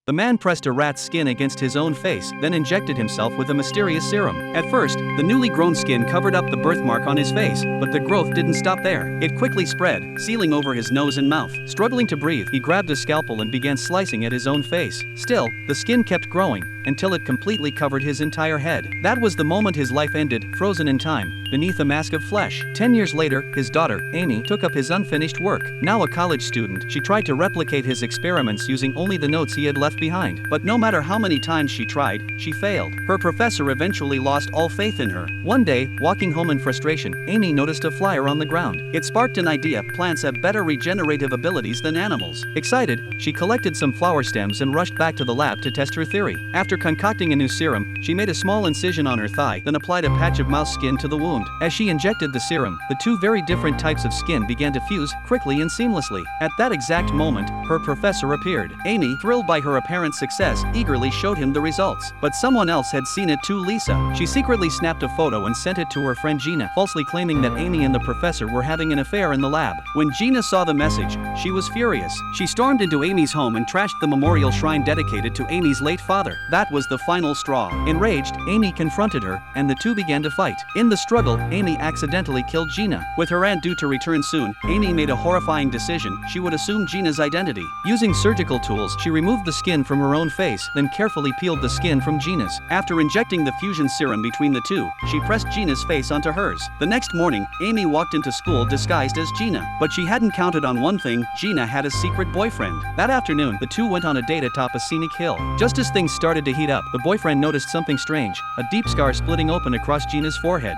The man pressed a rat's skin against his own face, then injected himself with a mysterious serum. At first, the newly grown skin covered up the birthmark on his face, but the growth didn't stop there. It quickly spread, sealing over his nose and mouth. Struggling to breathe, he grabbed a scalpel and began slicing at his own face. Still, the skin kept growing, until it completely covered his entire head. That was the moment his life ended, frozen in time, beneath a mask of flesh. 10 years later, his daughter, Amy, took up his unfinished work. Now a college student, she tried to replicate his experiments using only the notes he had left behind. But no matter how many times she tried, she failed. Her professor eventually lost all faith in her. One day, walking home in frustration, Amy noticed a flyer on the ground. It sparked an idea: plants have better regenerative abilities than animals. Excited, she collected some flower stems and rushed back to the lab to test her theory. After concocting a new serum, she made a small incision on her thigh, then applied a patch of mouse skin to the wound. As she injected the serum, the two very different types of skin began to fuse, quickly and seamlessly. At that exact moment, her professor appeared. Amy, thrilled by her apparent success, eagerly showed him the results. But someone else had seen it too: Lisa. She secretly snapped a photo and sent it to her friend Gina, falsely claiming that Amy and the professor were having an affair in the lab. When Gina saw the message, she was furious. She stormed into Amy's home and trashed the memorial shrine dedicated to Amy's late father. That was the final straw. Enraged, Amy confronted her, and the two began to fight. In the struggle, Amy accidentally killed Gina. With her aunt due to return soon, Amy made a horrifying decision: she would assume Gina's identity. Using surgical tools, she removed the skin from her own face, then carefully peeled the skin from Gina's. After injecting the fusion serum between the two, she pressed Gina's face onto hers. The next morning, Amy walked into school disguised as Gina. But she hadn't counted on one thing: Gina had a secret boyfriend. That afternoon, the two went on a date atop a scenic hill. Just as things started to heat up, the boyfriend noticed something strange: a deep scar splitting open across Gina's forehead.